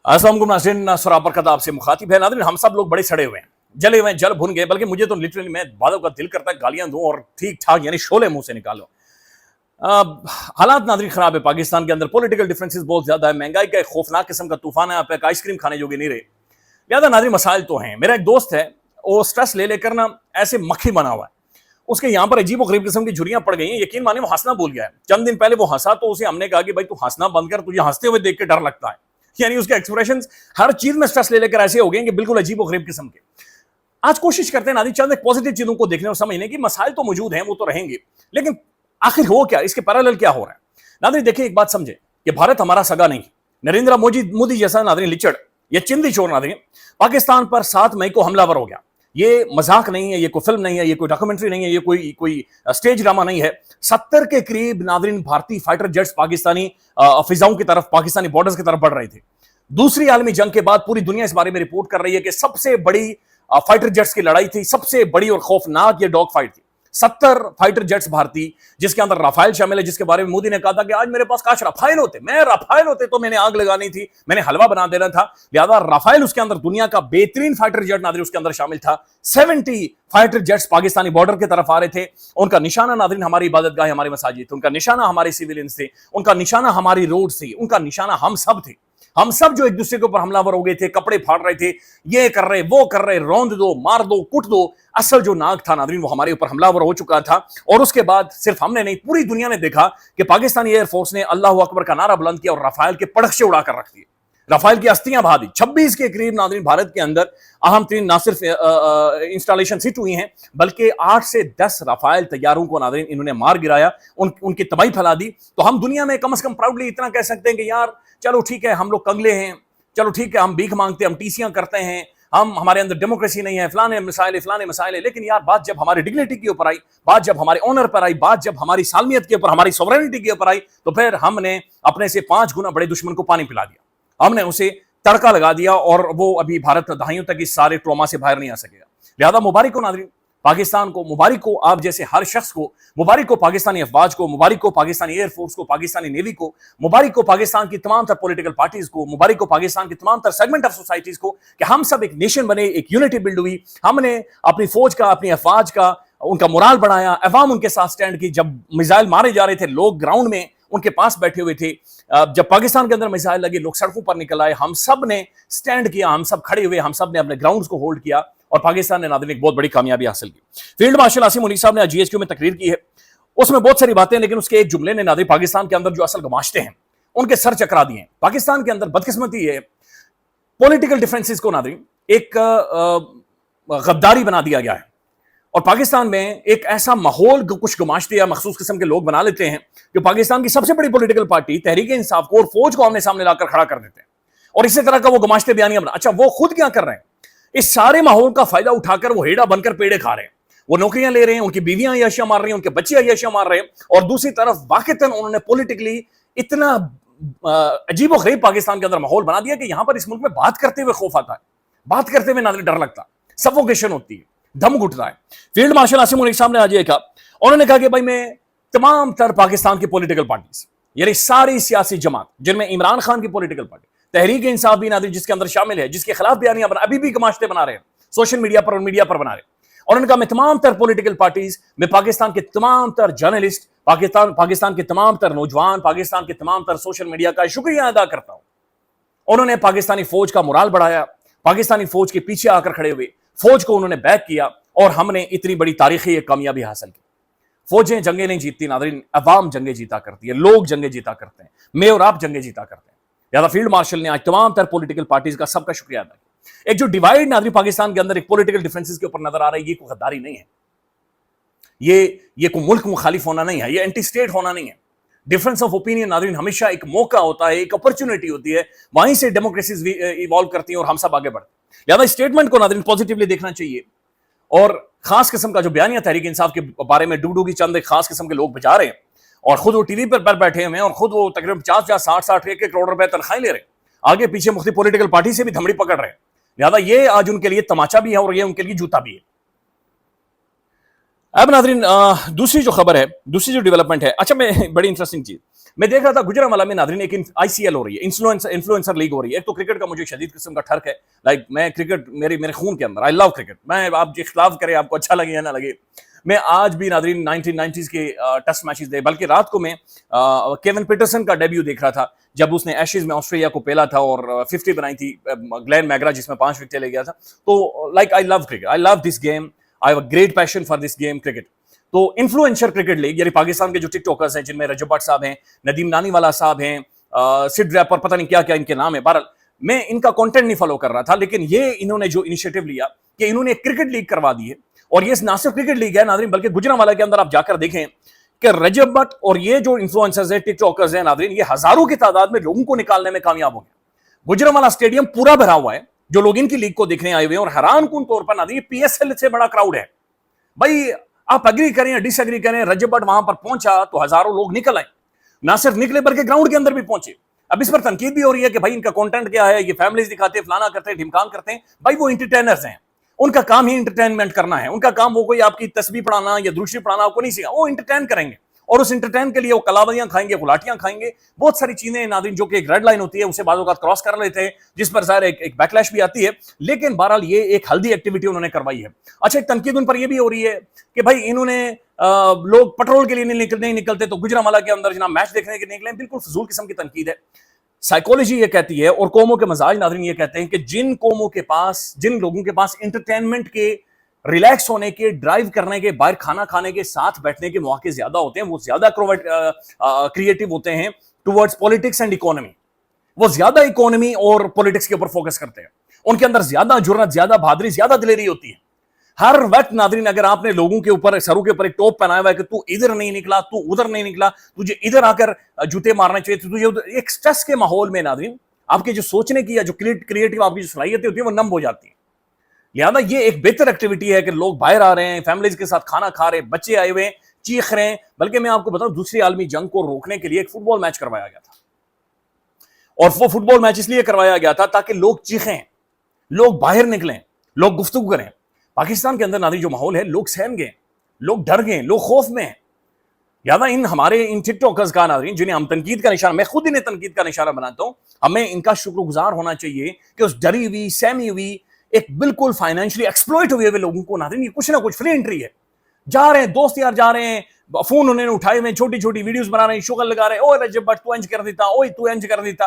अस्सलाम नाज़रीन, सरा बरकत आपसे मुखातिब है। नाज़रीन, हम सब लोग बड़े सड़े हुए हैं, जले हुए हैं, जल भुन गए, बल्कि मुझे तो लिटरली मैं बादों का दिल करता है गालियां दूं और ठीक ठाक यानी शोले मुंह से निकालो। हालात नाज़रीन खराब है पाकिस्तान के अंदर, पॉलिटिकल डिफरेंसेस बहुत ज्यादा है, महंगाई का एक खौफनाक किस्म का तूफान है, आप एक आइसक्रीम खाने जोगे नहीं रहे। लिहाजा नाज़रीन मसाइल तो हैं। मेरा एक दोस्त है, वो स्ट्रेस ले लेकर ना ऐसे मक्खी बना हुआ है, उसके यहाँ पर अजीब गरीब किस्म की झुर्रियां पड़ गई हैं। यकीन माने वो हंसना भूल गया है। चंद दिन पहले वो हंसा तो उसे हमने कहा कि भाई तू हंसना बंद कर, तुझे हंसते हुए देख के डर लगता है। यानी उसके एक्सप्रेशन हर चीज में स्ट्रेस ले लेकर ऐसे हो गए कि बिल्कुल अजीब गरीब किस्म के। आज कोशिश करते हैं नाज़रीन चंद एक पॉजिटिव चीजों को देखने और समझने की। मसाइल तो मौजूद हैं, वो तो रहेंगे, लेकिन आखिर हो क्या, इसके पैरेलल क्या हो रहा है। नाज़रीन देखिए, एक बात समझे कि भारत हमारा सगा नहीं। नरेंद्र मोदी जैसा नाज़रीन लिचड़, ये चिंदी चोर नाज़रीन पाकिस्तान पर 7 मई को हमलावर हो गया। ये मजाक नहीं है, ये कोई फिल्म नहीं है, ये कोई डॉक्यूमेंट्री नहीं है, ये कोई स्टेज ड्रामा नहीं है। 70 के करीब नाज़रीन भारतीय फाइटर जेट्स पाकिस्तानी फिजाओं की तरफ, पाकिस्तानी बॉर्डर्स की तरफ बढ़ रहे थे। दूसरी आलमी जंग के बाद पूरी दुनिया इस बारे में रिपोर्ट कर रही है कि सबसे बड़ी फाइटर जेट्स की लड़ाई थी, सबसे बड़ी और खौफनाक ये डॉग फाइट थी। 70 फाइटर जेट्स भारतीय, जिसके अंदर राफेल शामिल है, जिसके बारे में मोदी ने कहा था कि आज मेरे पास काश राफेल होते, मैं राफेल होते तो मैंने आग लगानी थी, मैंने हलवा बना देना था। लिहाजा राफेल उसके अंदर दुनिया का बेहतरीन फाइटर जेट नाज़रीन उसके अंदर शामिल था। 70 फाइटर जेट्स पाकिस्तानी बॉर्डर की तरफ आ रहे थे। उनका निशाना नाज़रीन हमारी इबादतगाह, हमारी मसाजिद, उनका निशाना हमारे सिविलियंस थे, उनका निशाना हमारी रोड थी, उनका निशाना हम सब थे। हम सब जो एक दूसरे के ऊपर हमलावर हो गए थे, कपड़े फाड़ रहे थे, ये कर रहे, वो कर रहे, रौंद दो, मार दो, कुट दो। असल जो नाग था नाज़रीन वो हमारे ऊपर हमलावर हो चुका था। और उसके बाद सिर्फ हमने नहीं, पूरी दुनिया ने देखा कि पाकिस्तानी एयरफोर्स ने अल्लाह अकबर का नारा बुलंद किया और राफेल के पड़खे उड़ाकर रख दिए, राफेल की अस्थियां बहा दी। 26 के करीब नाज़रीन भारत के अंदर अहम तीन ना सिर्फ इंस्टॉलेशन हिट हुई हैं, बल्कि 8 से 10 राफेल तैयारों को नाज़रीन इन्होंने मार गिराया, उनकी तबाही फैला दी। तो हम दुनिया में कम से कम प्राउडली इतना कह सकते हैं कि यार चलो ठीक है, हम लोग कंगले हैं, चलो ठीक है, हम भीख मांगते हैं, हम टीसियां करते हैं, हमारे अंदर डेमोक्रेसी नहीं है, फलाने मसाइल है। लेकिन यार बात जब हमारी डिग्निटी के ऊपर आई, बात जब हमारे ऑनर पर आई, बात जब हमारी सालमियत के ऊपर, हमारी सॉवरेनिटी के ऊपर आई, तो फिर हमने अपने से 5 गुना बड़े दुश्मन को पानी पिला दिया, हमने उसे तड़का लगा दिया और वो अभी भारत दहाइयों तक इस सारे ट्रॉमा से बाहर नहीं आ सकेगा। लिहाजा मुबारक हो नाज़रीन पाकिस्तान को, मुबारक को आप जैसे हर शख्स को, मुबारक को पाकिस्तानी अफवाज को, मुबारक को पाकिस्तानी एयरफोर्स को, पाकिस्तानी नेवी को, मुबारक को पाकिस्तान की तमाम तर पॉलिटिकल पार्टीज को, मुबारक को पाकिस्तान की तमाम तर सेगमेंट ऑफ सोसाइटीज को कि हम सब एक नेशन बने, एक यूनिटी बिल्ड हुई। हमने अपनी फौज का, अपनी अफवाज का, उनका मोराल बढ़ाया, अवाम उनके साथ स्टैंड की। जब मिसाइल मारे जा रहे थे, लोग ग्राउंड में उनके पास बैठे हुए थे। जब पाकिस्तान के अंदर मिसाइल लगे, लोग सड़कों पर निकल आए, हम सब ने स्टैंड किया, हम सब खड़े हुए, हम सब ने अपने ग्राउंड्स को होल्ड किया और पाकिस्तान ने नाज़रीन एक बहुत बड़ी कामयाबी हासिल की। फील्ड मार्शल आसिम मुनीर साहब ने आज जीएचक्यू में तकरीर की है, उसमें बहुत सारी बातें, लेकिन उसके एक जुमले ने नाज़रीन पाकिस्तान के अंदर जो असल गमाश्ते हैं उनके सर चकरा दिए हैं। पाकिस्तान के अंदर बदकिस्मती है, पॉलिटिकल डिफरेंसेस को नाज़रीन एक गद्दारी बना दिया गया है और पाकिस्तान में एक ऐसा माहौल कुछ गमाश्ते या मखसूस किस्म के लोग बना लेते हैं जो पाकिस्तान की सबसे बड़ी पॉलिटिकल पार्टी तहरीक इंसाफ को और फौज को आमने सामने लाकर खड़ा कर देते हैं और इसी तरह का वो गमाश्ते बयानियां बना। अच्छा, वो खुद क्या कर रहे हैं, इस सारे माहौल का फायदा उठाकर वो हेड़ा बनकर पेड़े खा रहे हैं, वो नौकरियां ले रहे हैं, उनकी बीवियां अय्याशियां मार रही हैं, उनके बच्चे अय्याशियां मार रहे हैं। और दूसरी तरफ वाकईतन उन्होंने पॉलिटिकली इतना अजीब और गरीब पाकिस्तान के अंदर माहौल बना दिया कि यहां पर इस मुल्क में बात करते हुए खौफ आता है, बात करते हुए नाज़रीन डर लगता है, सफोकेशन होती है, दम घुटता है। फील्ड मार्शल आसिम मुनीर साहब ने आज ये कहा, उन्होंने कहा कि भाई मैं तमाम तर पाकिस्तान की पॉलिटिकल पार्टीज, यानी सारी सियासी जमात, जिनमें इमरान खान की पॉलिटिकल पार्टी तहरीक इंसाफ भी नाज़रीन जिसके अंदर शामिल है, जिसके खिलाफ बयानियां अभी भी गमाश्ते बना रहे हैं, सोशल मीडिया पर और मीडिया पर बना रहे हैं। और उन्होंने कहा मैं तमाम तर पॉलिटिकल पार्टीज में पाकिस्तान के तमाम तर जर्नलिस्ट, पाकिस्तान के तमाम तर नौजवान, पाकिस्तान के तमाम तर सोशल मीडिया का शुक्रिया अदा करता हूं। उन्होंने पाकिस्तानी फौज का मोराल बढ़ाया, पाकिस्तानी फौज के पीछे आकर खड़े हुए, फौज को उन्होंने बैक किया और हमने इतनी बड़ी तारीखी कामयाबी हासिल की। फौजें जंगें नहीं जीतती नाज़रीन, अवाम जंगें जीता करती है, लोग जंगें जीता करते हैं, मैं और आप जंगें जीता करते हैं। लिहाजा फील्ड मार्शल ने आज तमाम तर पॉलिटिकल पार्टीज का सबका शुक्रिया अदा किया। एक जो डिवाइड नाज़रीन पाकिस्तान के अंदर एक पॉलिटिकल डिफरेंसेस के ऊपर नजर आ रहा है, ये कोई गद्दारी नहीं है, ये कोई मुल्क मुखालिफ होना नहीं है, ये एंटी स्टेट होना नहीं है। डिफरेंस ऑफ ओपिनियन नाज़रीन हमेशा एक मौका होता है, एक अपॉर्चुनिटी होती है, वहीं से डेमोक्रेसीज इवॉल्व करती हैं और हम सब आगे बढ़ते हैं। लिहाजा स्टेटमेंट को नाज़रीन पॉजिटिवली देखना चाहिए और खास किस्म का जो बयानिया तहरीक इंसाफ के बारे में डूडू की चंद खास किस्म के लोग बचा रहे हैं और खुद वो टीवी पर बैठे हुए हैं और खुद वो तकरीबन 50 60 1 करोड़ रुपए तनख्वाहें ले रहे हैं, आगे पीछे मुख्तलिफ पॉलिटिकल पार्टी से भी धमड़ी पकड़ रहे हैं। लिहाजा ये आज उनके लिए तमाचा भी है और ये उनके लिए जूता भी है। अब नाज़रीन दूसरी जो खबर है, दूसरी जो डेवलपमेंट है, अच्छा मैं बड़ी इंटरेस्टिंग चीज, میں دیکھ رہا تھا گجرانوالہ میں ناظرین ایک ICL ہو رہی ہے, انفلوئنسر لیگ ہو رہی ہے. ایک تو کرکٹ کا مجھے شدید قسم کا ٹھرک ہے, لائک میں کرکٹ میرے خون کے اندر, آئی لو کرکٹ. میں آپ جو اختلاف کریں, آپ کو اچھا لگے یا نہ لگے, میں آج بھی ناظرین 1990s کے ٹیسٹ میچز دے, بلکہ رات کو میں کیون پیٹرسن کا ڈیبیو دیکھ رہا تھا جب اس نے ایشیز میں آسٹریلیا کو پیلا تھا اور 50 بنائی تھی, گلین میگرا جس میں 5 وکٹیں لے گیا تھا. تو like I love cricket, I love this game, I have a great passion for this game cricket. تو انفلوئنسر کرکٹ لیگ یعنی پاکستان کے جو ٹک ٹاکرز ہیں, جن میں رجب بٹ صاحب ہیں, ندیم نانی والا صاحب ہیں, سڈ ریپر, پتہ نہیں کیا کیا ان کے نام ہے. بہرحال میں ان کا کنٹینٹ نہیں فالو کر رہا تھا, لیکن یہ انہوں نے جو انیشیٹو لیا کہ انہوں نے ایک کرکٹ لیگ کروا دی ہے, اور یہ نہ صرف کرکٹ لیگ ہے ناظرین, بلکہ گجرانوالہ کے اندر آپ جا کر دیکھیں کہ رجب بٹ اور یہ جو انفلوئنسرز ہیں, ٹک ٹاکرز ہیں ناظرین, یہ ہزاروں کی تعداد میں لوگوں کو نکالنے میں کامیاب ہو گئے. گجرانوالہ اسٹیڈیم پورا بھرا ہوا ہے جو لوگ ان کی لیگ کو دیکھنے آئے ہوئے ہیں, اور حیران کن طور پر ناظرین PSL سے بڑا کراؤڈ ہے. بھائی آپ اگری کریں یا ڈس اگری کریں, رجب بٹ وہاں پر پہنچا تو ہزاروں لوگ نکل آئے, نہ صرف نکلے بلکہ گراؤنڈ کے اندر بھی پہنچے. اب اس پر تنقید بھی ہو رہی ہے کہ بھائی ان کا کنٹینٹ کیا ہے, یہ فیملیز دکھاتے ہیں, فلانا کرتے ہیں, ڈھمکان کرتے ہیں. بھائی وہ انٹرٹینرز ہیں, ان کا کام ہی انٹرٹینمنٹ کرنا ہے. ان کا کام وہ کوئی آپ کی تسبیح پڑھانا یا دوسری پڑھانا آپ کو نہیں سیکھا, وہ انٹرٹین کریں گے, اور اس انٹرٹین کے لیے وہ کلاویاں کھائیں گے, غلاٹیاں کھائیں گے, بہت ساری چیزیں ناظرین جو کہ ایک ریڈ لائن ہوتی ہے اسے بعض اوقات کراس کر لیتے ہیں, جس پر ظاہر ایک بیک لیش بھی آتی ہے. لیکن بہرحال یہ ایک ہلدی ایکٹیویٹی انہوں نے کروائی ہے. اچھا, ایک تنقید ان پر یہ بھی ہو رہی ہے کہ بھائی انہوں نے لوگ پٹرول کے لیے نہیں نکلتے تو گجرانوالہ کے اندر جناب میچ دیکھنے کے نکلے. بالکل فضول قسم کی تنقید ہے. سائیکولوجی یہ کہتی ہے اور قوموں کے مزاج ناظرین یہ کہتے ہیں کہ جن قوموں کے پاس, جن لوگوں کے پاس انٹرٹینمنٹ کے, ریلیکس ہونے کے, ڈرائیو کرنے کے, باہر کھانا کھانے کے, ساتھ بیٹھنے کے مواقع زیادہ ہوتے ہیں, وہ زیادہ کریٹو ہوتے ہیں ٹورڈز پولیٹکس اینڈ اکانومی. وہ زیادہ اکانومی اور پولیٹکس کے اوپر فوکس کرتے ہیں. ان کے اندر زیادہ جرأت, زیادہ بہادری, زیادہ دلیری ہوتی ہے. ہر وقت ناظرین اگر آپ نے لوگوں کے اوپر, سروں کے اوپر ایک ٹوپ پہنایا ہوا ہے کہ تو ادھر نہیں نکلا, تو ادھر نہیں نکلا, تجھے ادھر آ کر جوتے مارنے چاہیے, تو تجھے ایک سٹریس کے ماحول میں ناظرین آپ کے جو سوچنے کی یا جو کریٹو آپ کی جو صلاحیتیں ہوتی ہیں وہ نم ہو جاتی ہیں. لہٰذا یہ ایک بہتر ایکٹیویٹی ہے کہ لوگ باہر آ رہے ہیں, فیملیز کے ساتھ کھانا کھا رہے ہیں, بچے آئے ہوئے ہیں, چیخ رہے ہیں. بلکہ میں آپ کو بتاؤں, دوسری عالمی جنگ کو روکنے کے لیے ایک فٹ بال میچ کروایا گیا تھا, اور وہ فٹ بال میچ اس لیے کروایا گیا تھا تاکہ لوگ چیخیں, لوگ باہر نکلیں, لوگ گفتگو کریں. پاکستان کے اندر ناظرین جو ماحول ہے, لوگ سہم گئے, لوگ ڈر گئے, لوگ خوف میں ہیں. لہٰذا ہمارے ان ٹک ٹاکرز کا ناظرین, جنہیں ہم تنقید کا نشانہ, میں خود انہیں تنقید کا نشانہ بناتا ہوں, ہمیں ان کا شکر گزار ہونا چاہیے کہ اس ڈری ہوئی, سہمی ہوئی, ایک بالکل فائنینشلی ایکسپلوئٹ ہوئے لوگوں کو ناظرین یہ کچھ نہ کچھ فری انٹری ہے. جا رہے ہیں, دوست یار جا رہے ہیں, فون انہوں نے اٹھائے ہوئے, چھوٹی چھوٹی ویڈیوز بنا رہے ہیں, شغل لگا رہے ہیں, اوے رجب بٹ تو انج کر دیتا, اوے تو انج کر دیتا.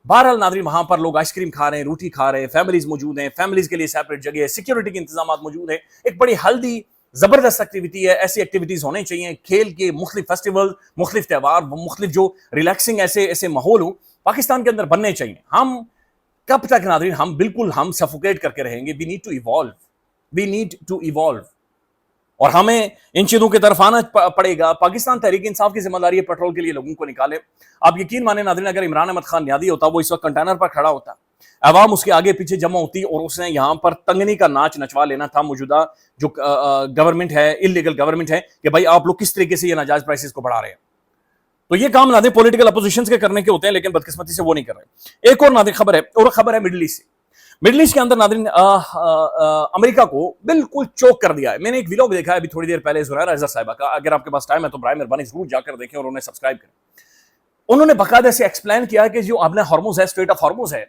بہرحال ناظرین وہاں پر لوگ آئس کریم کھا رہے ہیں, روٹی کھا رہے ہیں, فیملیز موجود ہیں, فیملیز کے لیے سیپریٹ جگہ ہے, سیکیورٹی کے انتظامات موجود ہیں. ایک بڑی ہلدی زبردست ایکٹیویٹی ہے. ایسی ایکٹیویٹیز ہونے چاہیے, کھیل کے مختلف فیسٹیول, مختلف تہوار, مختلف جو ریلیکسنگ ایسے ماحول ہوں پاکستان کے اندر بننے چاہیے. ہم کب تک ناظرین ہم سفوکیٹ کر کے رہیں گے؟ وی نیڈ ٹو ایوالو, اور ہمیں ان چیزوں کی طرف آنا پڑے گا. پاکستان تحریک انصاف کی ذمہ داری ہے پیٹرول کے لیے لوگوں کو نکالے. آپ یقین مانیں ناظرین, اگر عمران احمد خان نیادی ہوتا, وہ اس وقت کنٹینر پر کھڑا ہوتا, عوام اس کے آگے پیچھے جمع ہوتی, اور اس نے یہاں پر تنگنی کا ناچ نچوا لینا تھا موجودہ جو گورنمنٹ ہے, انلیگل گورنمنٹ ہے, کہ بھائی آپ لوگ کس طریقے سے یہ ناجائز پرائسز کو بڑھا رہے ہیں. تو یہ کام ناظرین پولیٹیکل اپوزیشنز کے کرنے کے ہوتے ہیں, لیکن بدقسمتی سے وہ نہیں کر رہے. ایک اور ناظرین خبر ہے مڈل ایسٹ سے. مڈل ایسٹ کے اندر ناظرین امریکہ کو بالکل چوک کر دیا ہے. میں نے ایک ویلاگ دیکھا ہے ابھی تھوڑی دیر پہلے زہرا اظہر صاحبہ کا, اگر آپ کے پاس ٹائم ہے تو برائے مہربانی ضرور جا کر دیکھیں اور انہیں سبسکرائب کریں. انہوں نے باقاعدہ سے ایکسپلین کیا کہ جو اپنا ہارموز ہے, اسٹریٹ آف ہارموز ہے,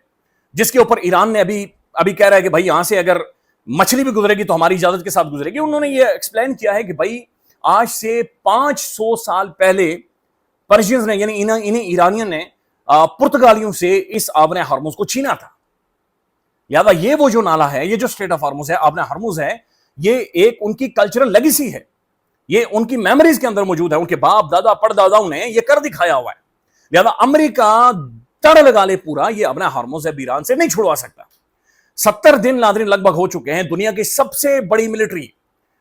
جس کے اوپر ایران نے ابھی کہہ رہا ہے کہ بھائی یہاں سے اگر مچھلی بھی گزرے گی تو ہماری اجازت کے ساتھ گزرے گی. انہوں نے یہ ایکسپلین کیا ہے کہ بھائی آج سے 500 سال پہلے پرشینز نے, یعنی انہیں ایرانیوں نے پرتگالیوں سے اس آبن ہارموز کو چھینا تھا. لہٰذا یہ وہ جو نالا ہے, یہ جو اسٹریٹ آف ہارموز ہے, آبن ہارموز ہے, یہ ایک ان کی کلچرل لیگیسی ہے, یہ ان کی میموریز کے اندر موجود ہے. ان کے باپ دادا پرداداؤں نے یہ کر دکھایا ہوا ہے. لہذا امریکہ تڑ لگا لے پورا, یہ آبن ہارموز ہے ایران سے نہیں چھڑوا سکتا. 70 دن ناظرین لگ بھگ ہو چکے ہیں. دنیا کی سب سے بڑی ملٹری,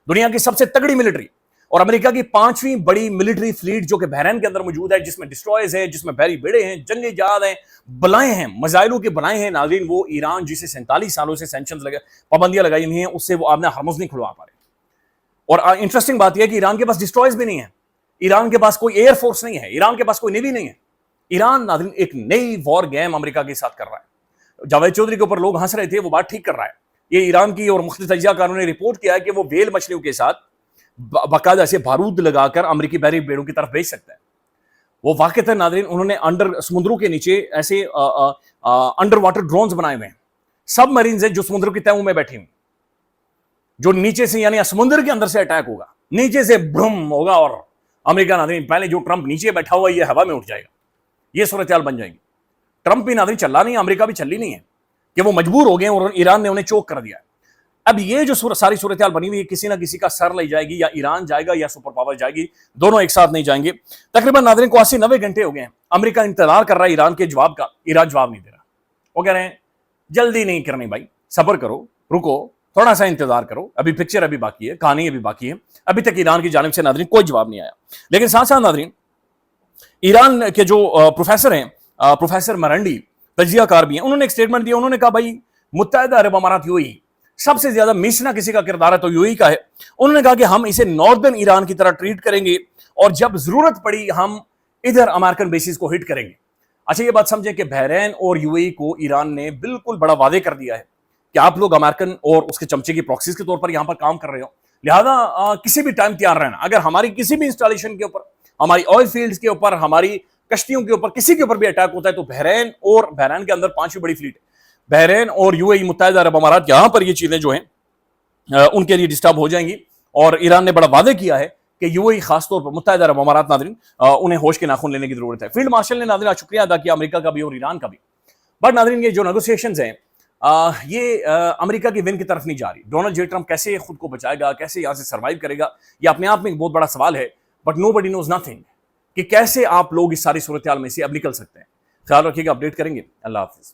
دنیا کی سب سے تگڑی ملٹری, اور امریکہ کی 5ویں بڑی ملٹری فلیٹ جو کہ بحرین کے اندر موجود ہے, جس میں ڈسٹرائرز ہیں, جس میں بحری بیڑے ہیں, جنگی جہاز ہیں, بلائیں ہیں, میزائلوں کے بلائیں ہیں ناظرین, وہ ایران جسے 47 سالوں سے سینکشنز پابندیاں لگائی ہوئی ہیں, اس سے وہ آبن ہارموز نہیں کھلوا پا رہے. اور انٹرسٹنگ بات یہ ہے کہ ایران کے پاس ڈسٹرائرز بھی نہیں ہیں, ایران کے پاس کوئی ایئر فورس نہیں ہے, ایران کے پاس کوئی نیوی نہیں ہے. ایران ناظرین ایک نئی وار گیم امریکہ کے ساتھ کر رہا ہے. جاوید چودھری کے اوپر لوگ ہنس رہے تھے, وہ بات ٹھیک کر رہا ہے. یہ ایران کی اور مختلف تجزیہ کاروں نے رپورٹ کیا ہے کہ وہ ویل مچھلیوں کے ساتھ باقاعدہ سے بارود لگا کر امریکی بحری بیڑوں کی طرف بھیج سکتا ہے. وہ वाक़तन नाज़रीन उन्होंने अंडर समुद्रों के नीचे ऐसे अंडर वाटर ड्रोन्स बनाए हुए हैं, सब मरीन्स हैं जो समुद्र की तहों में बैठी हुई, जो नीचे से यानी समुद्र के अंदर से अटैक होगा, नीचे से ब्रम होगा और अमेरिका नाज़रीन पहले जो ट्रंप नीचे बैठा हुआ ये हवा में उठ जाएगा, ये सूरत हाल बन जाएगी। ट्रंप भी नाज़रीन चला नहीं, अमेरिका भी चली नहीं है कि वो मजबूर हो गए और ईरान ने उन्हें चोक कर दिया। अब ये जो सारी सूरत हाल बनी हुई है, किसी ना किसी का सर ले जाएगी, या ईरान जाएगा या सुपर पावर जाएगी, दोनों एक साथ नहीं जाएंगे। तकरीबन नाज़रीन को 80-90 घंटे हो गए हैं, अमेरिका इंतजार कर रहा है ईरान के जवाब का, ईरान जवाब नहीं दे रहा। वो कह रहे हैं जल्दी नहीं करनी भाई, सब्र करो, रुको, थोड़ा सा इंतजार करो, अभी पिक्चर अभी बाकी है, कहानी अभी बाकी है। अभी तक ईरान की जानिब से नाज़रीन कोई जवाब नहीं आया। लेकिन साथ साथ नाज़रीन ईरान के जो प्रोफेसर हैं, प्रोफेसर मरंडी तजियाकार भी हैं, उन्होंने एक स्टेटमेंट दिया। उन्होंने कहा भाई मुत्तहिदा अरब अमारात यूएई सबसे ज्यादा मिसना किसी का किरदार है तो यूएई का है। उन्होंने कहा कि हम इसे नॉर्दर्न ईरान की तरह ट्रीट करेंगे और जब जरूरत पड़ी हम इधर अमेरिकन बेसिस को हिट करेंगे। अच्छा ये बात समझें कि बहरीन और यूएई को ईरान ने बिल्कुल बड़ा वादे कर दिया है कि आप लोग अमेरिकन और उसके चमचे की प्रॉक्सीज के तौर पर यहां पर काम कर रहे हो, लिहाजा किसी भी टाइम तैयार रहना। अगर हमारी किसी भी इंस्टॉलेशन के ऊपर, हमारी ऑयल फील्ड्स के ऊपर, हमारी कश्तियों के ऊपर, किसी के ऊपर भी अटैक होता है तो बहरीन और बहरीन के अंदर 5वीं बड़ी फ्लीट, बहरीन और यूएई मुत्तहिदा अरब अमारात, यहां पर ये चीजें जो हैं उनके लिए डिस्टर्ब हो जाएंगी। और ईरान ने बड़ा वादे किया है कि यूएई खासतौर पर मुत्तहिदा अरब अमारात नाज़रीन उन्हें होश के नाखून लेने की जरूरत है। फील्ड मार्शल ने नाज़रीन शुक्रिया अदा किया अमेरिका का भी और ईरान का भी। बट नाज़रीन ये जो नेगोशिएशंस हैं ये अमेरिका की विन की तरफ नहीं जा रही। डोनाल्ड जे ट्रंप कैसे खुद को बचाएगा, कैसे यहाँ से सर्वाइव करेगा, ये अपने आप में एक बहुत बड़ा सवाल है। बट नोबडी नोज नथिंग कि कैसे आप लोग इस सारी सूरत हाल में से अब निकल सकते हैं। ख्याल रखिएगा, अपडेट करेंगे। अल्लाह हाफिज़।